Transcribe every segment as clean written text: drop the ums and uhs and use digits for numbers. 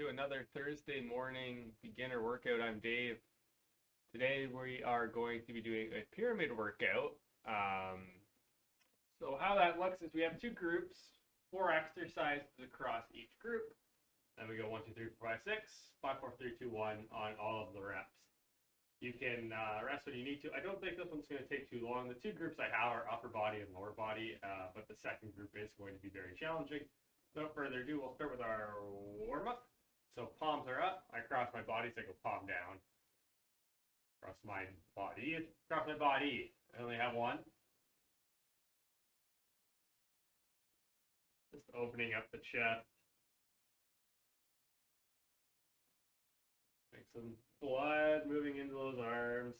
to another Thursday morning beginner workout. I'm Dave. Today we are going to be doing a pyramid workout. So how that looks is we have two groups, 4 exercises across each group. Then we go 1, 2, 3, 4, 5, 6, 5, 4, 3, 2, 1 on all of the reps. You can rest when you need to. I don't think this one's going to take too long. The two groups I have are upper body and lower body, but the second group is going to be very challenging. Without further ado, we'll start with our warm-up. So palms are up. I cross my body, so I go palm down. Cross my body. Cross my body. I only have one. Just opening up the chest. Make some blood moving into those arms.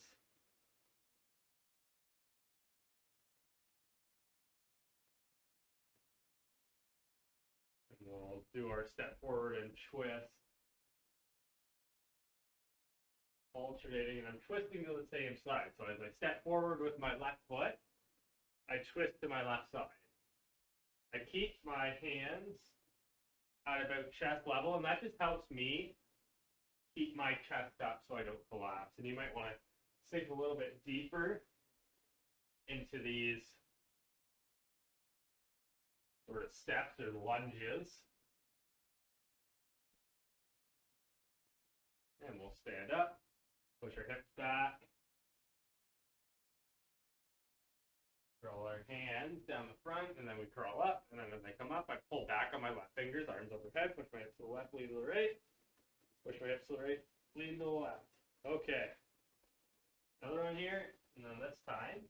And we'll do our step forward and twist. Alternating, and I'm twisting to the same side. So as I step forward with my left foot, I twist to my left side. I keep my hands at about chest level, and that just helps me keep my chest up so I don't collapse. And you might want to sink a little bit deeper into these sort of steps or lunges. And we'll stand up, push our hips back, curl our hands down the front, and then we curl up, and then as I come up, I pull back on my left fingers, arms overhead, push my hips to the left, lean to the right. Push my hips to the right, lean to the left. Okay. Another one here, and then this time,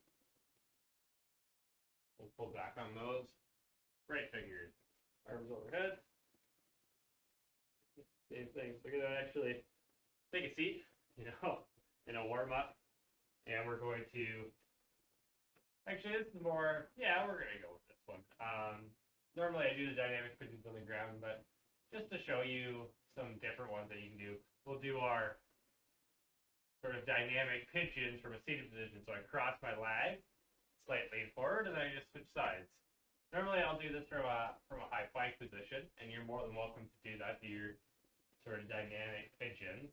we'll pull back on those right fingers. Arms overhead. Same thing. So we're going to actually take a seat, in a warm-up. And we're going to, actually this is more, we're going to go with this one. Normally I do the dynamic pigeons on the ground, but just to show you some different ones that you can do. We'll do our sort of dynamic pigeons from a seated position. So I cross my leg, slightly forward, and then I just switch sides. Normally I'll do this from a high plank position, and you're more than welcome to do that. Do your sort of dynamic pigeons.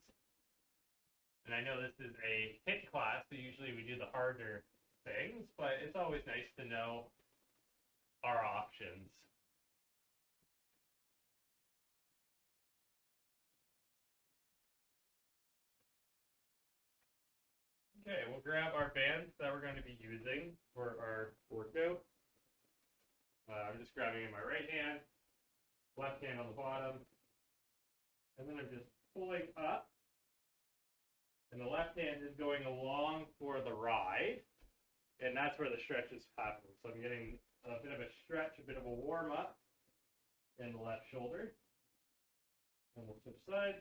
And I know this is a HIIT class, so usually we do the harder things, but it's always nice to know our options. Okay, we'll grab our bands that we're going to be using for our workout. I'm just grabbing in my right hand, left hand on the bottom, and then I'm just pulling up, and the left hand is going along for the ride, and that's where the stretch is happening. So I'm getting a bit of a stretch, a bit of a warm-up in the left shoulder, and we'll switch sides.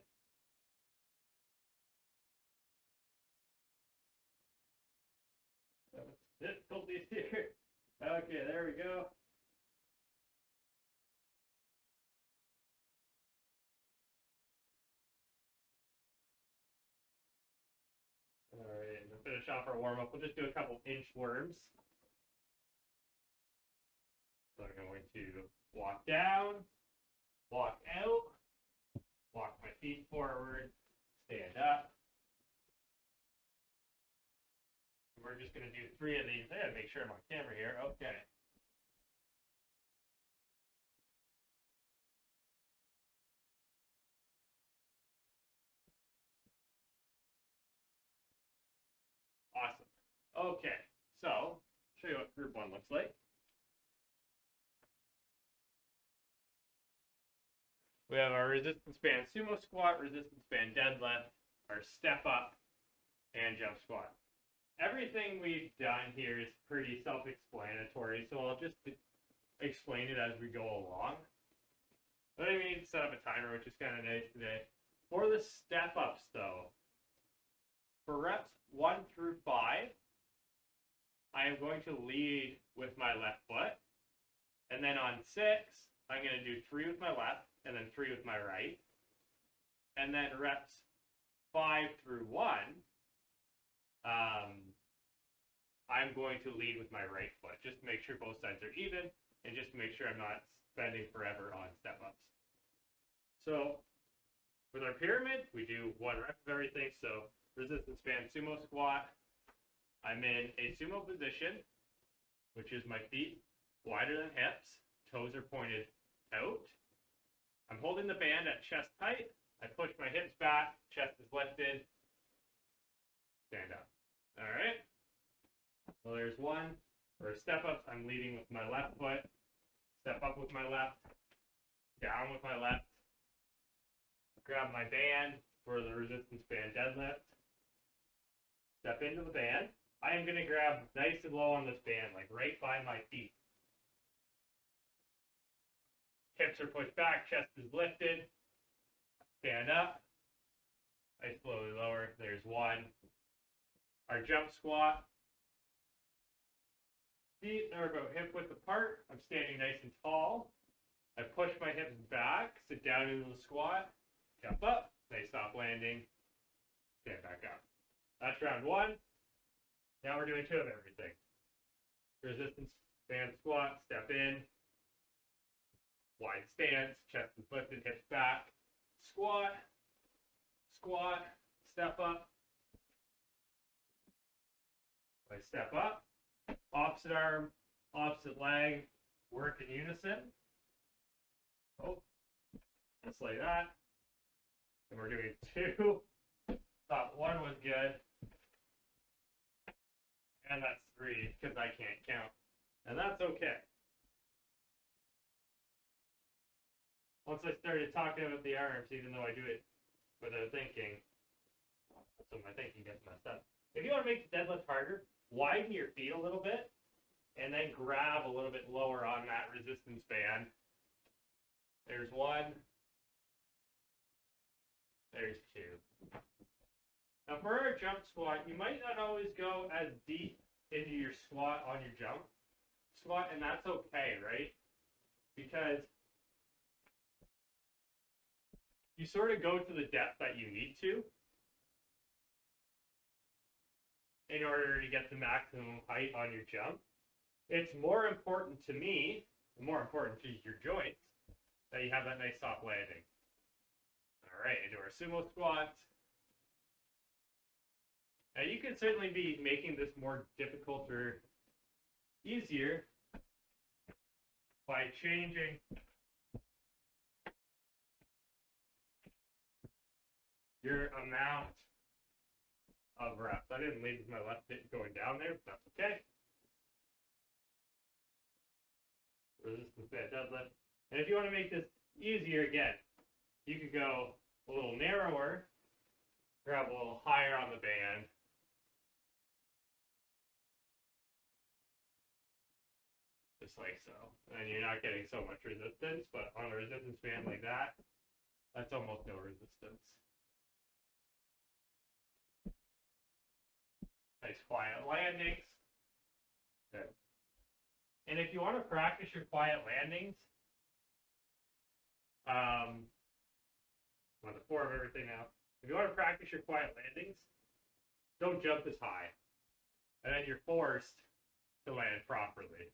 Difficulties here. Okay, there we go. All right, to finish off our warm-up, we'll just do a couple inchworms. So I'm going to walk down, walk out, walk my feet forward, stand up. We're just going to do 3 of these. I gotta make sure I'm on camera here. Okay. Awesome. Okay. So, show you what group 1 looks like. We have our resistance band sumo squat, resistance band deadlift, our step up, and jump squat. Everything we've done here is pretty self-explanatory, so I'll just explain it as we go along. But I need to set up a timer, which is kind of nice today. For the step-ups, though, for reps 1 through 5, I am going to lead with my left foot. And then on 6, I'm going to do 3 with my left, and then 3 with my right. And then reps 5 through 1, I'm going to lead with my right foot, just to make sure both sides are even, and just to make sure I'm not spending forever on step-ups. So With our pyramid, we do 1 rep of everything. So resistance band sumo squat. I'm in a sumo position, which is my feet wider than hips. Toes are pointed out. I'm holding the band at chest height. I push my hips back. Chest is lifted. Stand up. All right. So there's 1. For step ups, I'm leading with my left foot. Step up with my left. Down with my left. Grab my band for the resistance band deadlift. Step into the band. I am going to grab nice and low on this band, like right by my feet. Hips are pushed back, chest is lifted. Stand up. I slowly lower. There's 1. Our jump squat. Feet are about hip width apart. I'm standing nice and tall. I push my hips back, sit down into the squat, jump up, nice soft landing, stand back up. That's round 1. Now we're doing 2 of everything. Resistance band squat, step in, wide stance, chest is lifted, hips back, squat, squat, step up. I step up. Opposite arm, opposite leg, work in unison. Oh, just like that. And we're doing 2. Thought 1 was good. And that's 3 because I can't count. And that's okay. Once I started talking about the arms, even though I do it without thinking, so my thinking gets messed up. If you want to make the deadlift harder, widen your feet a little bit, and then grab a little bit lower on that resistance band. There's 1. There's 2. Now for our jump squat, you might not always go as deep into your squat on your jump squat, and that's okay, right? Because you sort of go to the depth that you need to in order to get the maximum height on your jump. It's more important to me, and more important to your joints, that you have that nice soft landing. All right, into our sumo squat. Now you can certainly be making this more difficult or easier by changing your amount of reps. I didn't leave my left hip going down there, but that's okay. Resistance band deadlift. And if you want to make this easier, again, you could go a little narrower, grab a little higher on the band, just like so. And you're not getting so much resistance, but on a resistance band like that, that's almost no resistance. Nice quiet landings. Good. And if you want to practice your quiet landings, I'm on the 4 of everything now. If you want to practice your quiet landings, don't jump as high. And then you're forced to land properly.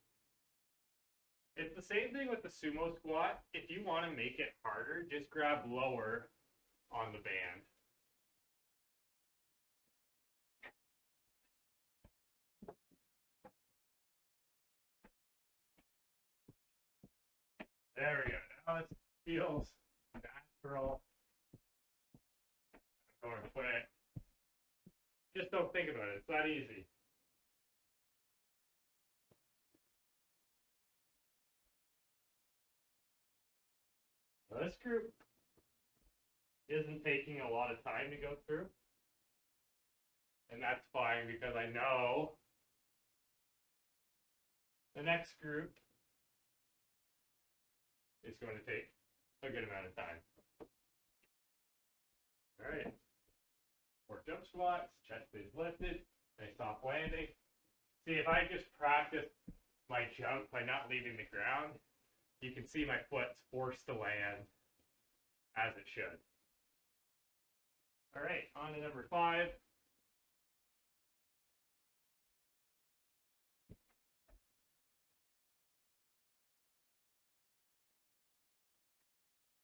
It's the same thing with the sumo squat. If you want to make it harder, just grab lower on the band. There we go. Now it feels natural. I'm going quick. Just don't think about it. It's not easy. Now this group isn't taking a lot of time to go through. And that's fine because I know the next group is going to take a good amount of time. All right. 4 jump squats, chest is lifted, nice soft landing. See, if I just practice my jump by not leaving the ground, you can see my foot's forced to land as it should. All right, on to number 5.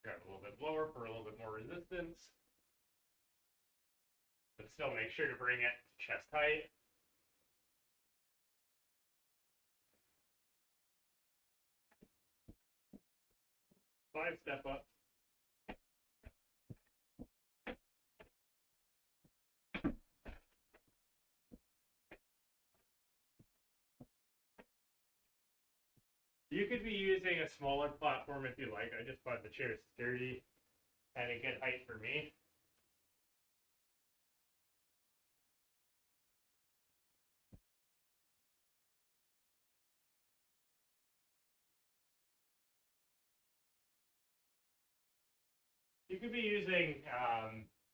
Grab a little bit lower for a little bit more resistance. But still make sure to bring it to chest height. Five step ups. You could be using a smaller platform if you like. I just find the chair sturdy and a good height for me. You could be using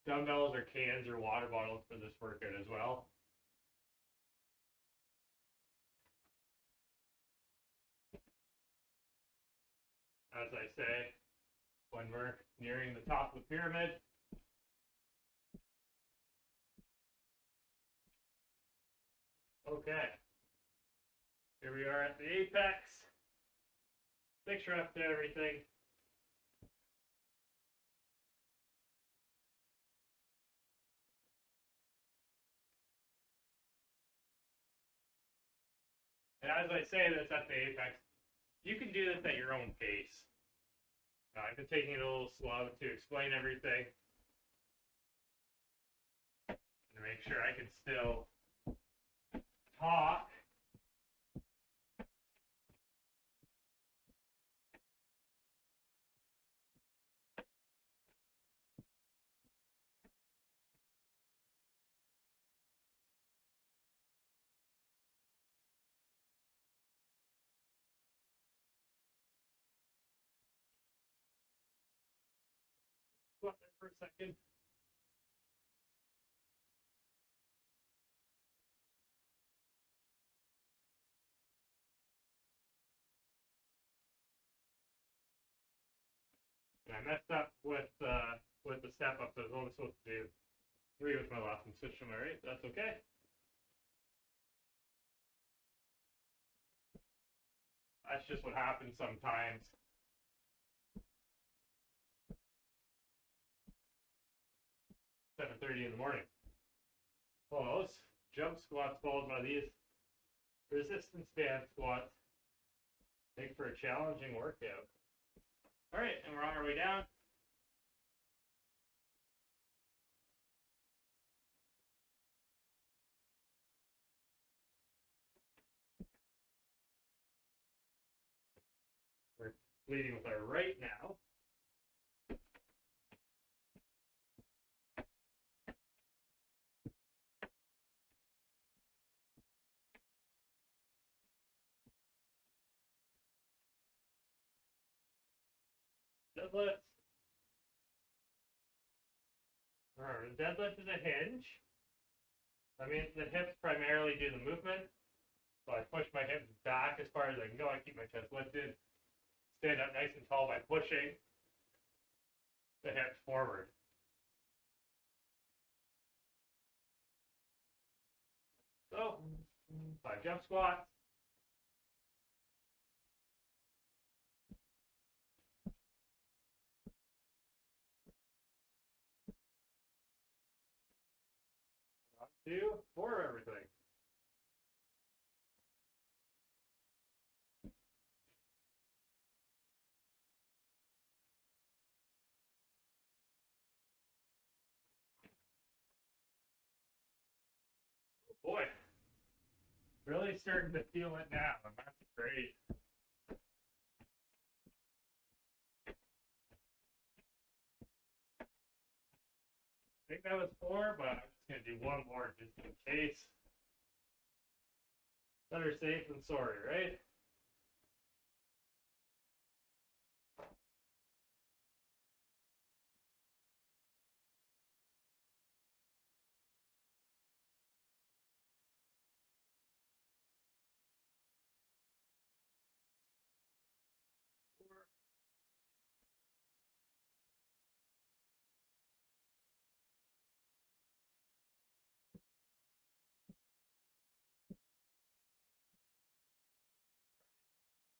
dumbbells or cans or water bottles for this workout as well. As I say, when we're nearing the top of the pyramid, okay, here we are at the apex, 6 reps to everything. And as I say this at the apex, you can do this at your own pace. I've been taking it a little slow to explain everything and make sure I can still talk. Hold on there for a second. And I messed up with the step ups. I was only supposed to do 3 with my last one. Switched to my right. That's okay. That's just what happens sometimes. $7:30 in the morning. Pause. Jump squats followed by these resistance band squats. Make for a challenging workout. All right, and we're on our way down. We're leading with our right now. Deadlifts. Remember, the deadlift is a hinge. That means the hips primarily do the movement. So I push my hips back as far as I can go. I keep my chest lifted. Stand up nice and tall by pushing the hips forward. So, 5 jump squats. On to 4 of everything. Oh boy. Really starting to feel it now, and that's great. I think that was 4, but I'm just going to do 1 more just in case. Better safe than sorry, right?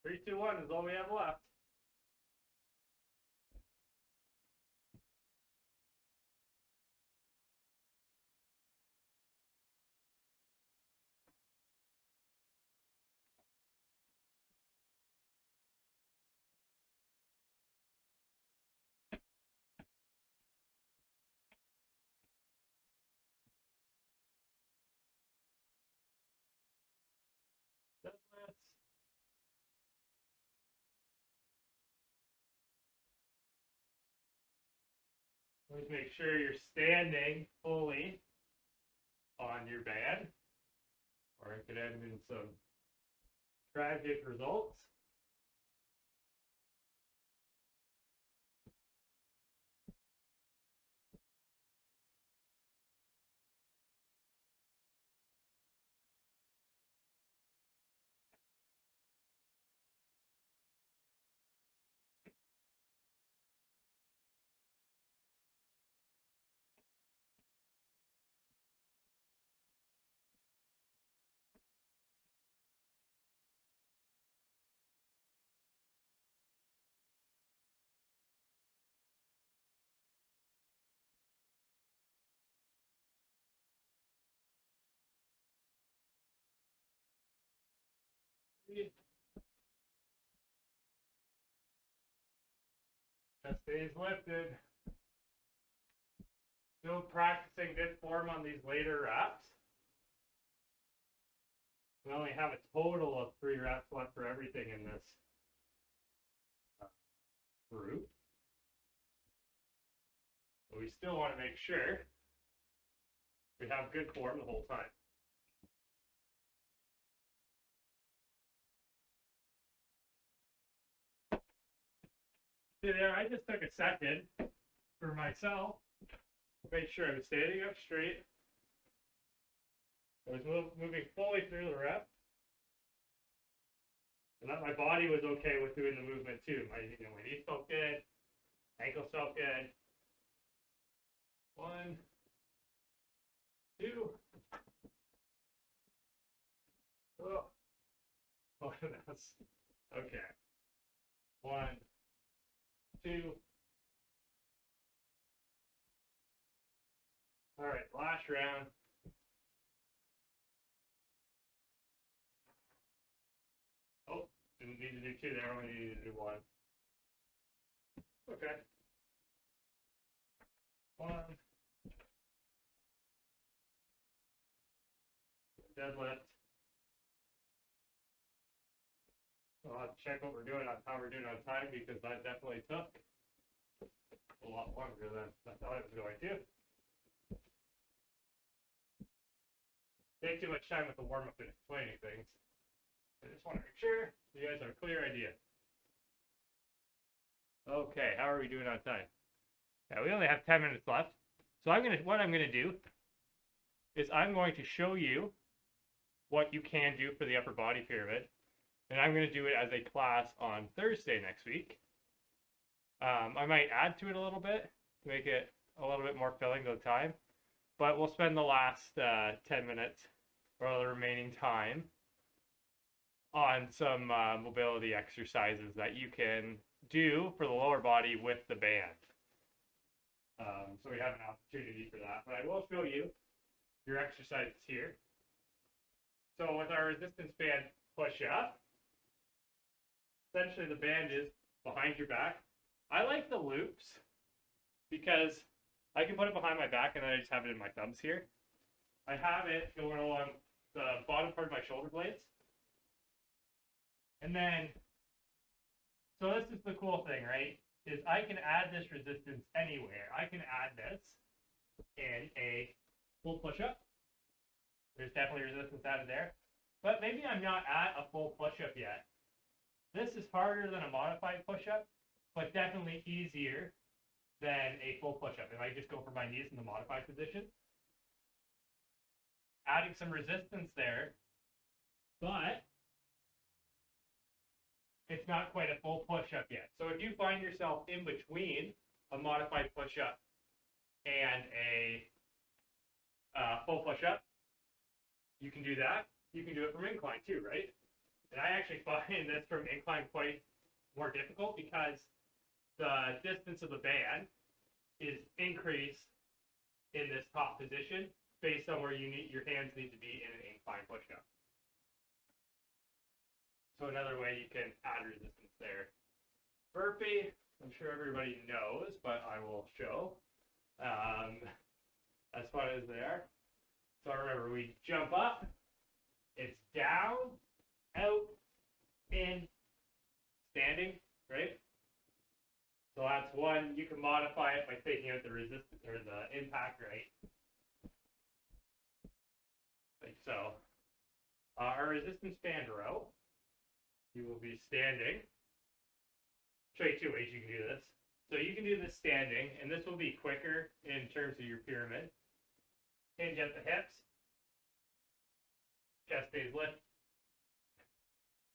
Three, two, one is all we have left. Always make sure you're standing fully on your band, or it could end in some tragic results. Chest stays lifted. Still practicing this form on these later reps. We only have a total of 3 reps left for everything in this group. But we still want to make sure we have good form the whole time. See there, I just took a second for myself to make sure I was standing up straight. I was moving fully through the rep. And that my body was okay with doing the movement too. My knees felt good, ankles felt good. 1, 2. Oh, that's okay. 1, 2. All right, last round. Oh, didn't need to do 2 there, only needed to do 1. Okay. 1. Deadlift. I'll have to check what we're doing on how we're doing on time, because that definitely took a lot longer than I thought it was going to. Take too much time with the warm-up and explaining things. I just want to make sure you guys have a clear idea. Okay, how are we doing on time? Yeah, we only have 10 minutes left. So what I'm gonna do is I'm going to show you what you can do for the upper body pyramid, and I'm going to do it as a class on Thursday next week. I might add to it a little bit to make it a little bit more filling to the time, but we'll spend the last 10 minutes or the remaining time on some mobility exercises that you can do for the lower body with the band. So we have an opportunity for that, but I will show you your exercises here. So with our resistance band push-up, essentially the band is behind your back. I like the loops because I can put it behind my back and then I just have it in my thumbs here. I have it going along the bottom part of my shoulder blades. And then, so this is the cool thing, right? Is I can add this resistance anywhere. I can add this in a full push-up. There's definitely resistance added there. But maybe I'm not at a full push-up yet. This is harder than a modified push-up, but definitely easier than a full push-up. If I just go for my knees in the modified position. Adding some resistance there, but it's not quite a full push-up yet. So if you find yourself in between a modified push-up and a full push-up, you can do that. You can do it from incline too, right? And I actually find this from incline quite more difficult because the distance of the band is increased in this top position based on where your hands need to be in an incline push-up. So another way you can add resistance there. Burpee, I'm sure everybody knows, but I will show. As fun as they are. So remember, we jump up, it's down, out, in, standing, right? So that's one. You can modify it by taking out the resistance or the impact rate. Like so. Our resistance band row, you will be standing. Show you two ways you can do this. So you can do this standing, and this will be quicker in terms of your pyramid. Hinge at the hips. Chest stays lift.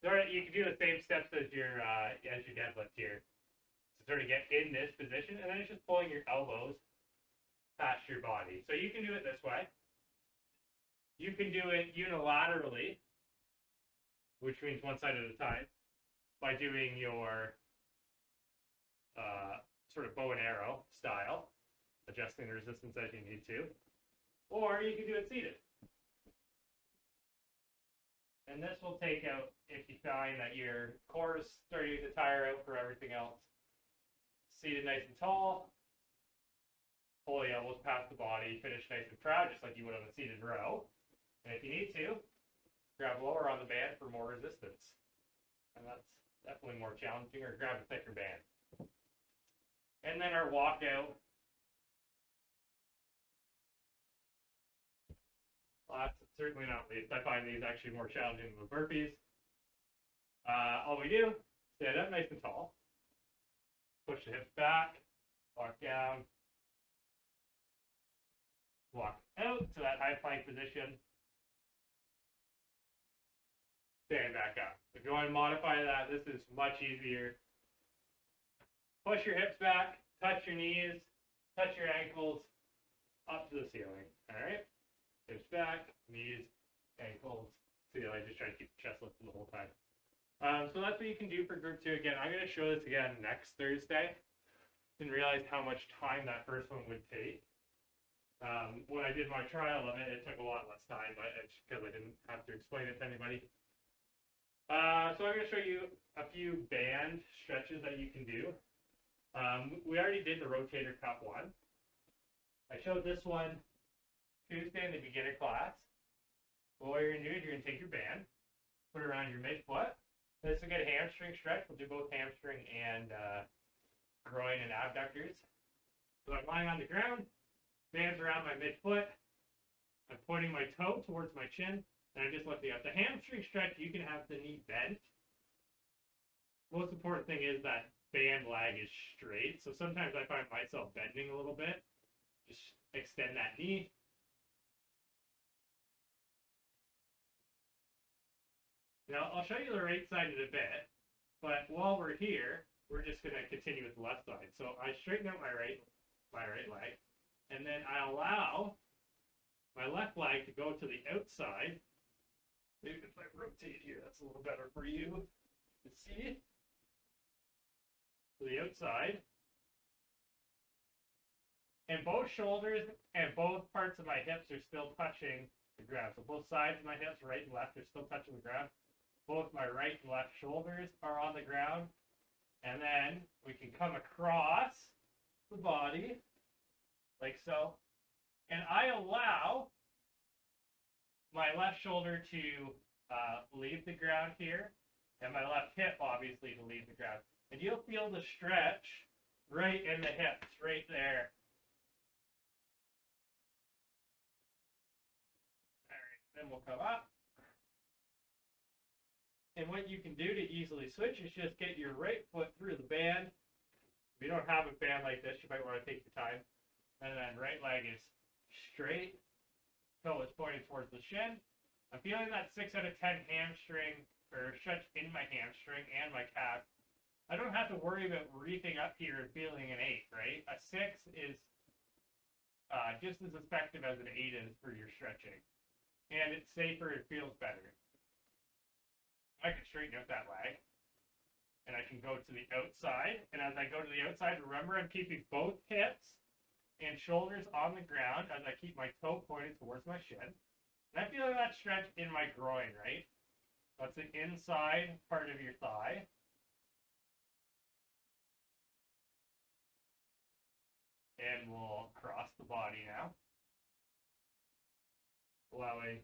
You can do the same steps as your deadlift here. To sort of get in this position, and then it's just pulling your elbows past your body. So you can do it this way. You can do it unilaterally, which means one side at a time, by doing your sort of bow and arrow style, adjusting the resistance as you need to. Or you can do it seated. And this will take out if you find that your core is starting to tire out for everything else. Seated nice and tall. Pull the elbows past the body. Finish nice and proud, just like you would on a seated row. And if you need to, grab lower on the band for more resistance. And that's definitely more challenging, or grab a thicker band. And then our walkout. Last, certainly not least, I find these actually more challenging than the burpees. All we do, stand up nice and tall, push the hips back, walk down, walk out to that high plank position, stand back up. If you want to modify that, this is much easier. Push your hips back, touch your knees, touch your ankles, up to the ceiling, all right? Hips back, knees, ankles, ceiling. Just try to keep the chest lifted the whole time. So that's what you can do for group 2. Again, I'm going to show this again next Thursday. Didn't realize how much time that first one would take. When I did my trial of it, it took a lot less time, but it's because I didn't have to explain it to anybody. So I'm going to show you a few band stretches that you can do. We already did the rotator cuff one. I showed this one Tuesday in the beginner class. Well, what you're going to do is you're going to take your band, put it around your midfoot. This will get a hamstring stretch. We'll do both hamstring and groin and abductors. So I'm lying on the ground, band's around my midfoot. I'm pointing my toe towards my chin, and I'm just lifting up. The hamstring stretch, you can have the knee bent. Most important thing is that band lag is straight. So sometimes I find myself bending a little bit. Just extend that knee. Now, I'll show you the right side in a bit, but while we're here, we're just going to continue with the left side. So I straighten out my right leg, and then I allow my left leg to go to the outside. Maybe if I rotate here, that's a little better for you to see. To the outside. And both shoulders and both parts of my hips are still touching the ground. So both sides of my hips, right and left, are still touching the ground. Both my right and left shoulders are on the ground. And then we can come across the body, like so. And I allow my left shoulder to leave the ground here, and my left hip, obviously, to leave the ground. And you'll feel the stretch right in the hips, right there. All right, then we'll come up. And what you can do to easily switch is just get your right foot through the band. If you don't have a band like this, you might want to take your time. And then right leg is straight. Toe is pointing towards the shin. I'm feeling that 6 out of 10 hamstring, or stretch in my hamstring and my calf. I don't have to worry about reefing up here and feeling an 8, right? A 6 is just as effective as an 8 is for your stretching. And it's safer, it feels better. I can straighten out that leg, and I can go to the outside. And as I go to the outside, remember I'm keeping both hips and shoulders on the ground as I keep my toe pointed towards my shin. And I'm feeling that stretch in my groin, right? That's the inside part of your thigh. And we'll cross the body now. Allowing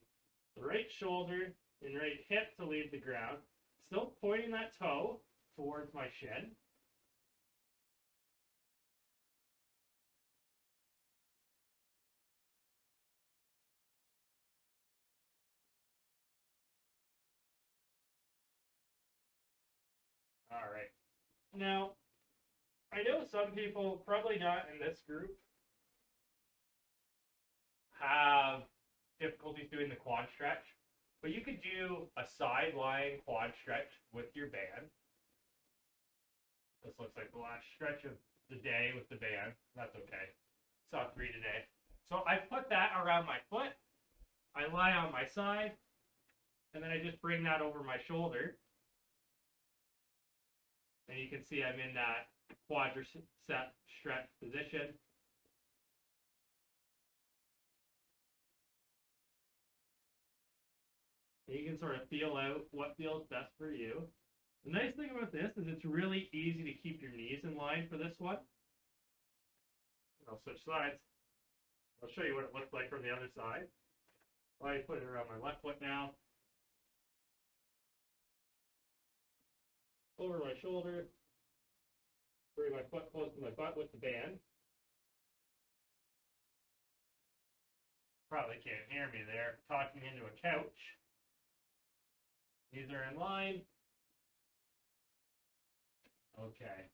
the right shoulder and right hip to leave the ground. Still pointing that toe towards my shin. Now, I know some people, probably not in this group, have difficulties doing the quad stretch, but you could do a side lying quad stretch with your band. This looks like the last stretch of the day with the band. That's okay. Saw 3 today. So I put that around my foot. I lie on my side, and then I just bring that over my shoulder. And you can see I'm in that quadricep stretch position. And you can sort of feel out what feels best for you. The nice thing about this is it's really easy to keep your knees in line for this one. I'll switch sides. I'll show you what it looks like from the other side. I put it around my left foot now. Over my shoulder. Bring my foot close to my butt with the band. Probably can't hear me there. Talking into a couch. These are in line. Okay.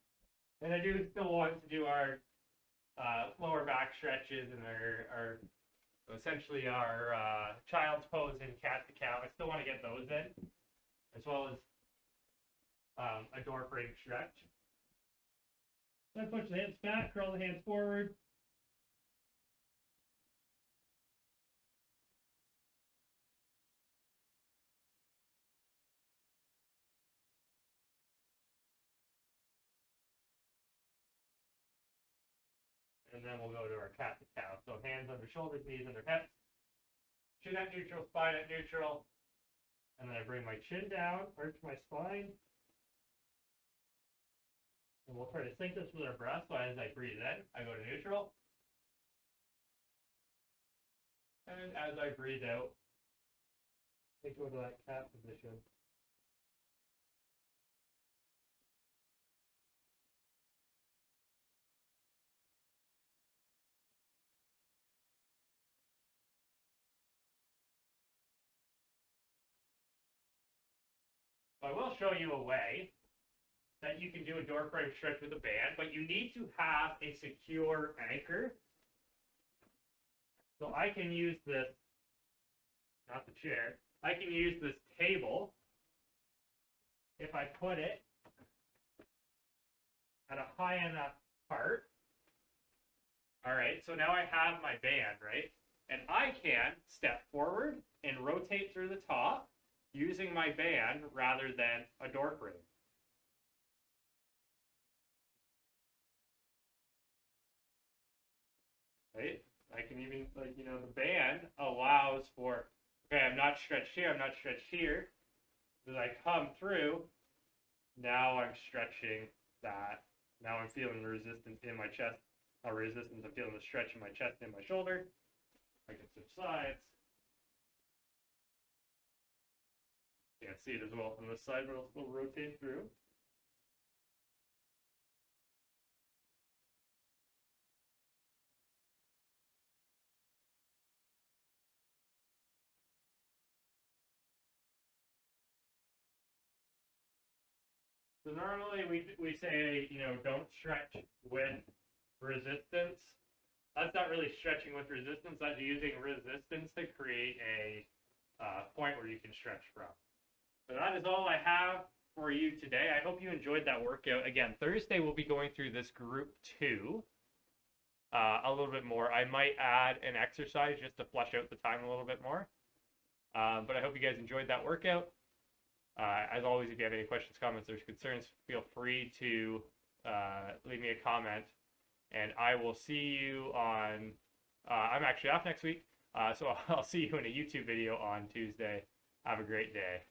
And I do still want to do our lower back stretches and our essentially our child's pose and cat to cow. I still want to get those in, as well as a door frame stretch. Then push the hips back, curl the hands forward. And then we'll go to our cat to cow. So hands under shoulders, knees under hips. Chin at neutral, spine at neutral. And then I bring my chin down, arch my spine. And we'll try to sync this with our breath. So as I breathe in, I go to neutral. And as I breathe out, I go to that cat position. So I will show you a way that you can do a door frame stretch with a band, but you need to have a secure anchor. So I can use this, not the chair, I can use this table if I put it at a high enough part. All right, so now I have my band, right? And I can step forward and rotate through the top using my band rather than a door frame. Right? I can even, like, you know, the band allows for, okay, I'm not stretched here, I'm not stretched here. As I come through, now I'm stretching that. Now I'm feeling the resistance in my chest. I'm feeling the stretch in my chest and my shoulder. I can switch sides. Can't see it as well from this side, but I'll still rotate through. So normally we say, you know, don't stretch with resistance. That's not really stretching with resistance. That's using resistance to create a point where you can stretch from. So that is all I have for you today. I hope you enjoyed that workout. Again, Thursday we'll be going through this group 2 a little bit more. I might add an exercise just to flush out the time a little bit more. But I hope you guys enjoyed that workout. As always, if you have any questions, comments, or concerns, feel free to leave me a comment. And I will see you on, I'm actually off next week, so I'll see you in a YouTube video on Tuesday. Have a great day.